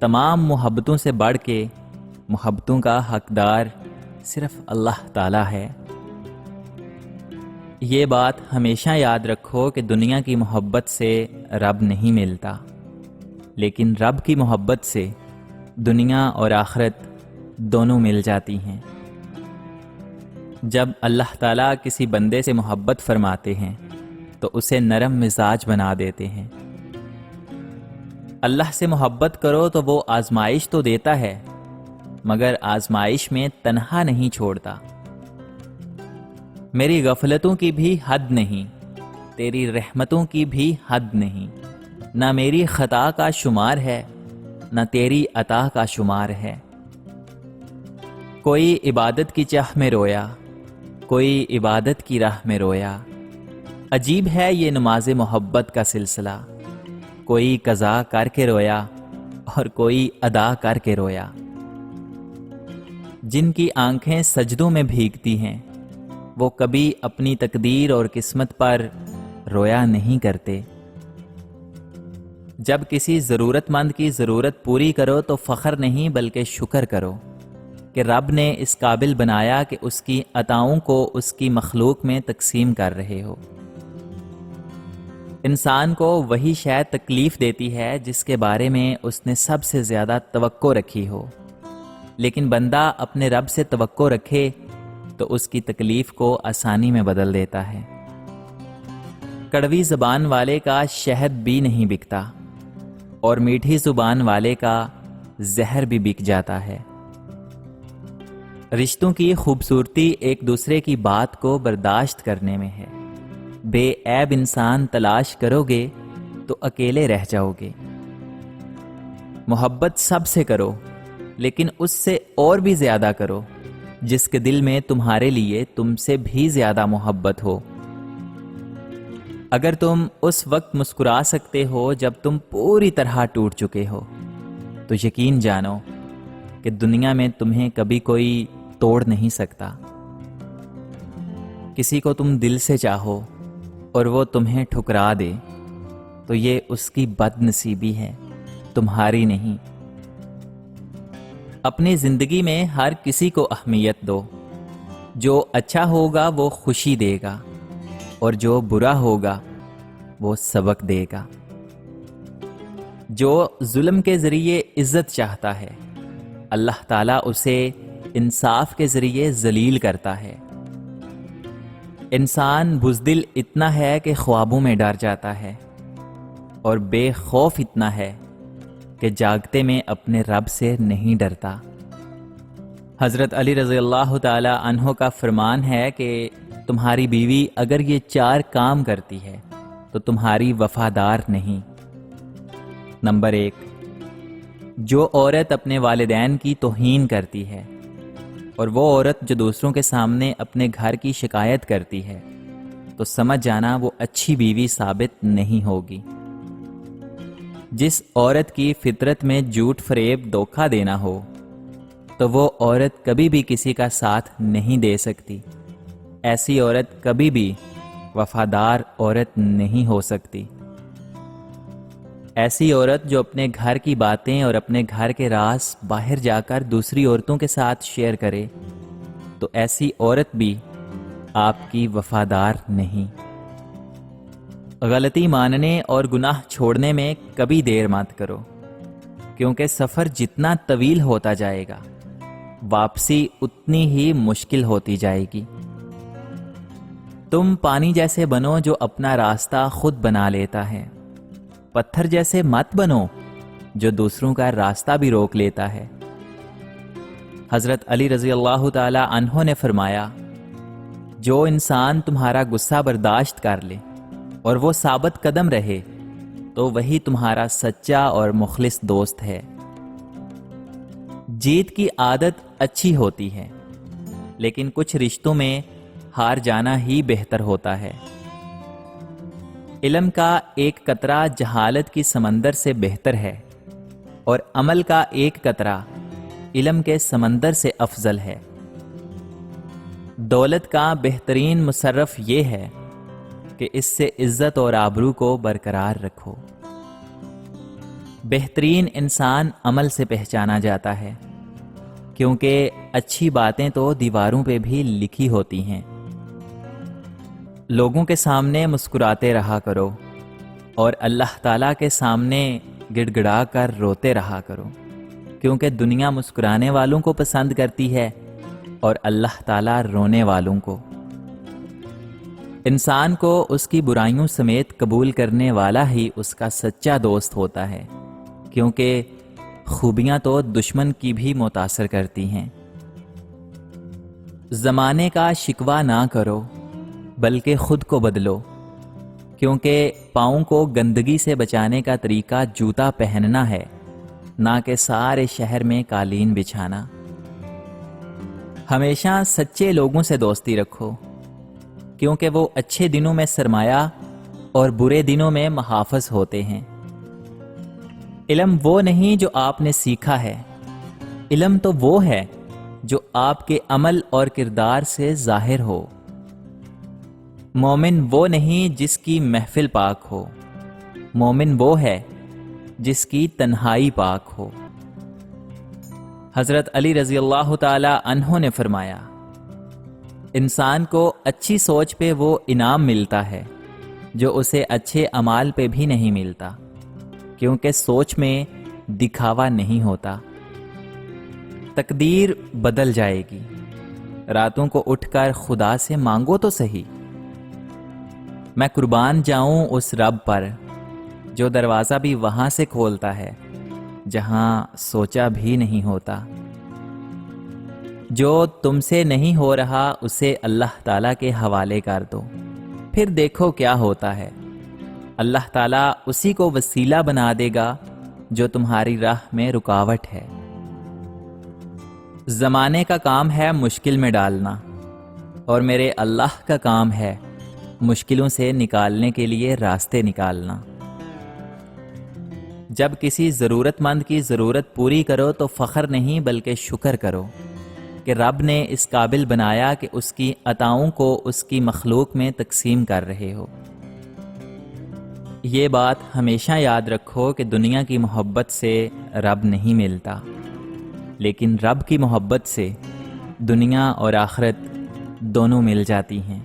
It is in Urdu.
تمام محبتوں سے بڑھ کے محبتوں کا حقدار صرف اللہ تعالیٰ ہے۔ یہ بات ہمیشہ یاد رکھو کہ دنیا کی محبت سے رب نہیں ملتا، لیکن رب کی محبت سے دنیا اور آخرت دونوں مل جاتی ہیں۔ جب اللہ تعالیٰ کسی بندے سے محبت فرماتے ہیں تو اسے نرم مزاج بنا دیتے ہیں۔ اللہ سے محبت کرو تو وہ آزمائش تو دیتا ہے، مگر آزمائش میں تنہا نہیں چھوڑتا۔ میری غفلتوں کی بھی حد نہیں، تیری رحمتوں کی بھی حد نہیں، نہ میری خطا کا شمار ہے نہ تیری عطا کا شمار ہے۔ کوئی عبادت کی چاہ میں رویا، کوئی عبادت کی راہ میں رویا، عجیب ہے یہ نماز محبت کا سلسلہ، کوئی قضا کر کے رویا اور کوئی ادا کر کے رویا۔ جن کی آنکھیں سجدوں میں بھیگتی ہیں وہ کبھی اپنی تقدیر اور قسمت پر رویا نہیں کرتے۔ جب کسی ضرورت مند کی ضرورت پوری کرو تو فخر نہیں بلکہ شکر کرو کہ رب نے اس قابل بنایا کہ اس کی عطاؤں کو اس کی مخلوق میں تقسیم کر رہے ہو۔ انسان کو وہی شے تکلیف دیتی ہے جس کے بارے میں اس نے سب سے زیادہ توقع رکھی ہو، لیکن بندہ اپنے رب سے توقع رکھے تو اس کی تکلیف کو آسانی میں بدل دیتا ہے۔ کڑوی زبان والے کا شہد بھی نہیں بکتا اور میٹھی زبان والے کا زہر بھی بک جاتا ہے۔ رشتوں کی خوبصورتی ایک دوسرے کی بات کو برداشت کرنے میں ہے۔ بے عیب انسان تلاش کرو گے تو اکیلے رہ جاؤ گے۔ محبت سب سے کرو، لیکن اس سے اور بھی زیادہ کرو جس کے دل میں تمہارے لیے تم سے بھی زیادہ محبت ہو۔ اگر تم اس وقت مسکرا سکتے ہو جب تم پوری طرح ٹوٹ چکے ہو تو یقین جانو کہ دنیا میں تمہیں کبھی کوئی توڑ نہیں سکتا۔ کسی کو تم دل سے چاہو اور وہ تمہیں ٹھکرا دے تو یہ اس کی بد نصیبی ہے، تمہاری نہیں۔ اپنی زندگی میں ہر کسی کو اہمیت دو۔ جو اچھا ہوگا وہ خوشی دے گا اور جو برا ہوگا وہ سبق دے گا۔ جو ظلم کے ذریعے عزت چاہتا ہے اللہ تعالیٰ اسے انصاف کے ذریعے ذلیل کرتا ہے۔ انسان بزدل اتنا ہے کہ خوابوں میں ڈر جاتا ہے اور بے خوف اتنا ہے کہ جاگتے میں اپنے رب سے نہیں ڈرتا۔ حضرت علی رضی اللہ تعالی عنہ کا فرمان ہے کہ تمہاری بیوی اگر یہ 4 کام کرتی ہے تو تمہاری وفادار نہیں۔ نمبر 1، جو عورت اپنے والدین کی توہین کرتی ہے اور وہ عورت جو دوسروں کے سامنے اپنے گھر کی شکایت کرتی ہے تو سمجھ جانا وہ اچھی بیوی ثابت نہیں ہوگی۔ جس عورت کی فطرت میں جھوٹ فریب دھوکہ دینا ہو تو وہ عورت کبھی بھی کسی کا ساتھ نہیں دے سکتی۔ ایسی عورت کبھی بھی وفادار عورت نہیں ہو سکتی۔ ایسی عورت جو اپنے گھر کی باتیں اور اپنے گھر کے راز باہر جا کر دوسری عورتوں کے ساتھ شیئر کرے تو ایسی عورت بھی آپ کی وفادار نہیں۔ غلطی ماننے اور گناہ چھوڑنے میں کبھی دیر مت کرو، کیونکہ سفر جتنا طویل ہوتا جائے گا واپسی اتنی ہی مشکل ہوتی جائے گی۔ تم پانی جیسے بنو جو اپنا راستہ خود بنا لیتا ہے، پتھر جیسے مت بنو جو دوسروں کا راستہ بھی روک لیتا ہے۔ حضرت علی رضی اللہ تعالی عنہ نے فرمایا، جو انسان تمہارا غصہ برداشت کر لے اور وہ ثابت قدم رہے تو وہی تمہارا سچا اور مخلص دوست ہے۔ جیت کی عادت اچھی ہوتی ہے، لیکن کچھ رشتوں میں ہار جانا ہی بہتر ہوتا ہے۔ علم کا ایک قطرہ جہالت کی سمندر سے بہتر ہے اور عمل کا ایک قطرہ علم کے سمندر سے افضل ہے۔ دولت کا بہترین مصرف یہ ہے کہ اس سے عزت اور آبرو کو برقرار رکھو۔ بہترین انسان عمل سے پہچانا جاتا ہے، کیونکہ اچھی باتیں تو دیواروں پہ بھی لکھی ہوتی ہیں۔ لوگوں کے سامنے مسکراتے رہا کرو اور اللہ تعالیٰ کے سامنے گڑ گڑا کر روتے رہا کرو، کیونکہ دنیا مسکرانے والوں کو پسند کرتی ہے اور اللہ تعالیٰ رونے والوں کو۔ انسان کو اس کی برائیوں سمیت قبول کرنے والا ہی اس کا سچا دوست ہوتا ہے، کیونکہ خوبیاں تو دشمن کی بھی متاثر کرتی ہیں۔ زمانے کا شکوہ نہ کرو بلکہ خود کو بدلو، کیونکہ پاؤں کو گندگی سے بچانے کا طریقہ جوتا پہننا ہے، نہ کہ سارے شہر میں قالین بچھانا۔ ہمیشہ سچے لوگوں سے دوستی رکھو، کیونکہ وہ اچھے دنوں میں سرمایہ اور برے دنوں میں محافظ ہوتے ہیں۔ علم وہ نہیں جو آپ نے سیکھا ہے، علم تو وہ ہے جو آپ کے عمل اور کردار سے ظاہر ہو۔ مومن وہ نہیں جس کی محفل پاک ہو، مومن وہ ہے جس کی تنہائی پاک ہو۔ حضرت علی رضی اللہ تعالی عنہ نے فرمایا، انسان کو اچھی سوچ پہ وہ انعام ملتا ہے جو اسے اچھے اعمال پہ بھی نہیں ملتا، کیونکہ سوچ میں دکھاوا نہیں ہوتا۔ تقدیر بدل جائے گی، راتوں کو اٹھ کر خدا سے مانگو تو صحیح۔ میں قربان جاؤں اس رب پر جو دروازہ بھی وہاں سے کھولتا ہے جہاں سوچا بھی نہیں ہوتا۔ جو تم سے نہیں ہو رہا اسے اللہ تعالیٰ کے حوالے کر دو، پھر دیکھو کیا ہوتا ہے۔ اللہ تعالیٰ اسی کو وسیلہ بنا دے گا جو تمہاری راہ میں رکاوٹ ہے۔ زمانے کا کام ہے مشکل میں ڈالنا، اور میرے اللہ کا کام ہے مشکلوں سے نکالنے کے لیے راستے نکالنا۔ جب کسی ضرورت مند کی ضرورت پوری کرو تو فخر نہیں بلکہ شکر کرو کہ رب نے اس قابل بنایا کہ اس کی عطاؤں کو اس کی مخلوق میں تقسیم کر رہے ہو۔ یہ بات ہمیشہ یاد رکھو کہ دنیا کی محبت سے رب نہیں ملتا، لیکن رب کی محبت سے دنیا اور آخرت دونوں مل جاتی ہیں۔